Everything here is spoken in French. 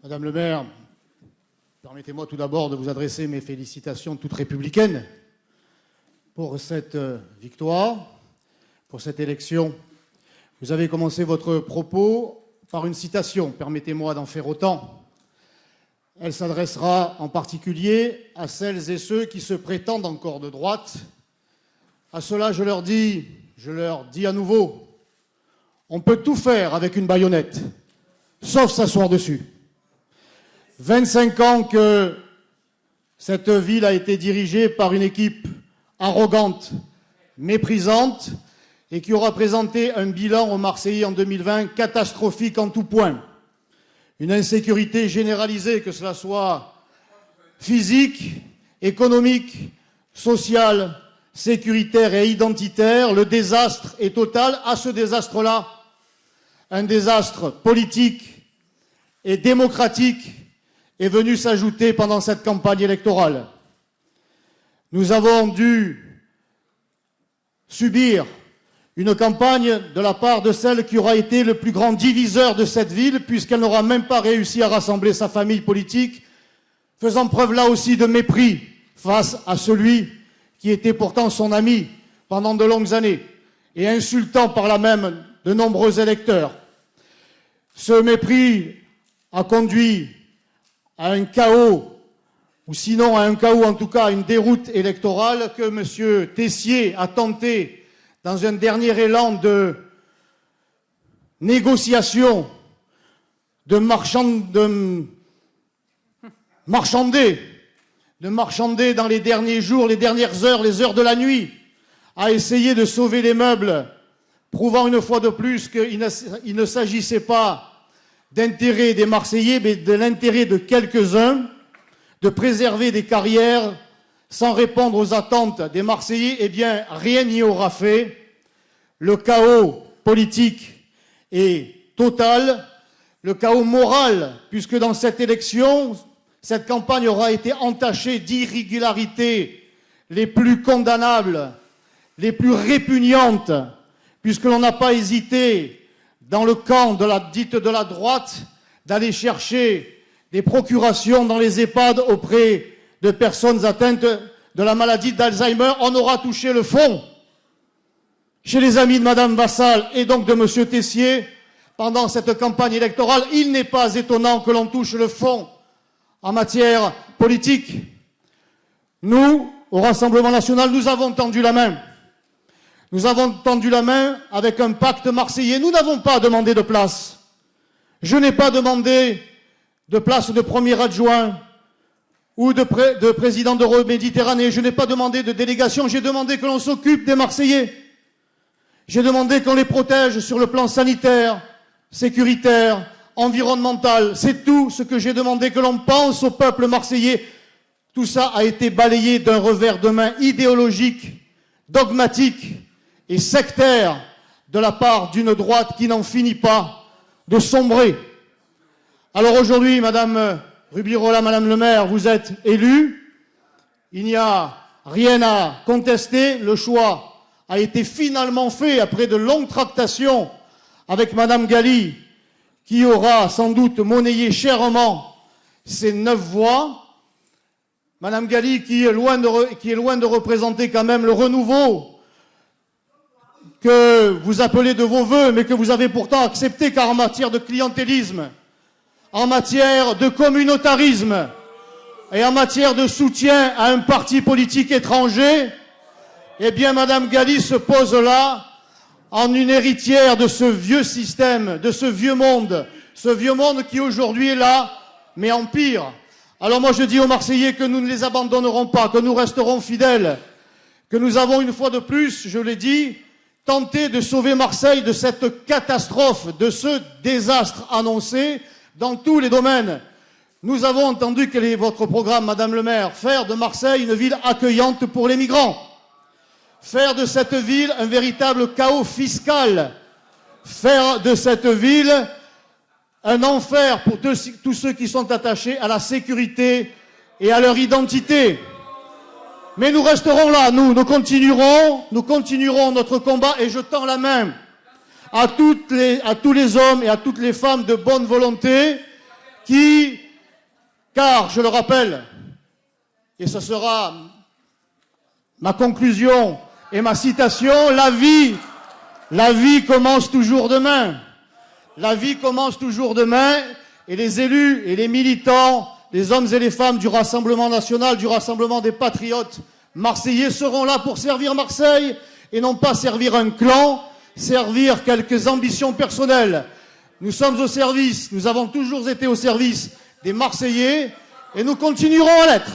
Madame le maire, permettez-moi tout d'abord de vous adresser mes félicitations toutes républicaines pour cette victoire, pour cette élection. Vous avez commencé votre propos par une citation, permettez-moi d'en faire autant. Elle s'adressera en particulier à celles et ceux qui se prétendent encore de droite. À cela, je leur dis à nouveau, on peut tout faire avec une baïonnette, sauf s'asseoir dessus. 25 ans que cette ville a été dirigée par une équipe arrogante, méprisante, et qui aura présenté un bilan aux Marseillais en 2020 catastrophique en tout point. Une insécurité généralisée, que cela soit physique, économique, sociale, sécuritaire et identitaire. Le désastre est total. À ce désastre-là, un désastre politique et démocratique est venu s'ajouter pendant cette campagne électorale. Nous avons dû subir une campagne de la part de celle qui aura été le plus grand diviseur de cette ville, puisqu'elle n'aura même pas réussi à rassembler sa famille politique, faisant preuve là aussi de mépris face à celui qui était pourtant son ami pendant de longues années, et insultant par là même de nombreux électeurs. Ce mépris a conduit à un chaos, ou sinon à un chaos, en tout cas à une déroute électorale que M. Tessier a tenté, dans un dernier élan de négociation, de marchander dans les derniers jours, les dernières heures, les heures de la nuit, à essayer de sauver les meubles, prouvant une fois de plus qu'il ne s'agissait pas d'intérêt des Marseillais, mais de l'intérêt de quelques-uns, de préserver des carrières sans répondre aux attentes des Marseillais. Eh bien, rien n'y aura fait. Le chaos politique est total, le chaos moral, puisque dans cette élection, cette campagne aura été entachée d'irrégularités les plus condamnables, les plus répugnantes, puisque l'on n'a pas hésité, dans le camp de la droite, d'aller chercher des procurations dans les EHPAD auprès de personnes atteintes de la maladie d'Alzheimer. On aura touché le fond chez les amis de Mme Vassal et donc de M. Tessier pendant cette campagne électorale. Il n'est pas étonnant que l'on touche le fond en matière politique. Nous, au Rassemblement national, nous avons tendu la main. Nous avons tendu la main avec un pacte marseillais. Nous n'avons pas demandé de place. Je n'ai pas demandé de place de premier adjoint ou de président d'Euroméditerranée. Je n'ai pas demandé de délégation. J'ai demandé que l'on s'occupe des Marseillais. J'ai demandé qu'on les protège sur le plan sanitaire, sécuritaire, environnemental. C'est tout ce que j'ai demandé, que l'on pense au peuple marseillais. Tout ça a été balayé d'un revers de main idéologique, dogmatique et sectaire de la part d'une droite qui n'en finit pas de sombrer. Alors aujourd'hui, Madame Rubirola, Madame le maire, vous êtes élue. Il n'y a rien à contester. Le choix a été finalement fait après de longues tractations avec Madame Galli, qui aura sans doute monnayé chèrement ces 9 voix. Madame Galli qui est loin de représenter quand même le renouveau que vous appelez de vos voeux, mais que vous avez pourtant accepté, car en matière de clientélisme, en matière de communautarisme et en matière de soutien à un parti politique étranger, eh bien Madame Galli se pose là en une héritière de ce vieux système, de ce vieux monde qui aujourd'hui est là, mais en pire. Alors moi je dis aux Marseillais que nous ne les abandonnerons pas, que nous resterons fidèles, que nous avons une fois de plus, je l'ai dit, tenté de sauver Marseille de cette catastrophe, de ce désastre annoncé dans tous les domaines. Nous avons entendu quel est votre programme, Madame le maire, faire de Marseille une ville accueillante pour les migrants, faire de cette ville un véritable chaos fiscal, faire de cette ville un enfer pour tous ceux qui sont attachés à la sécurité et à leur identité. Mais nous resterons là, nous continuerons notre combat, et je tends la main à tous les hommes et à toutes les femmes de bonne volonté car je le rappelle, et ce sera ma conclusion et ma citation, la vie commence toujours demain. La vie commence toujours demain, et les élus et les militants, les hommes et les femmes du Rassemblement national, du Rassemblement des patriotes marseillais seront là pour servir Marseille, et non pas servir un clan, servir quelques ambitions personnelles. Nous sommes au service, nous avons toujours été au service des Marseillais, et nous continuerons à l'être.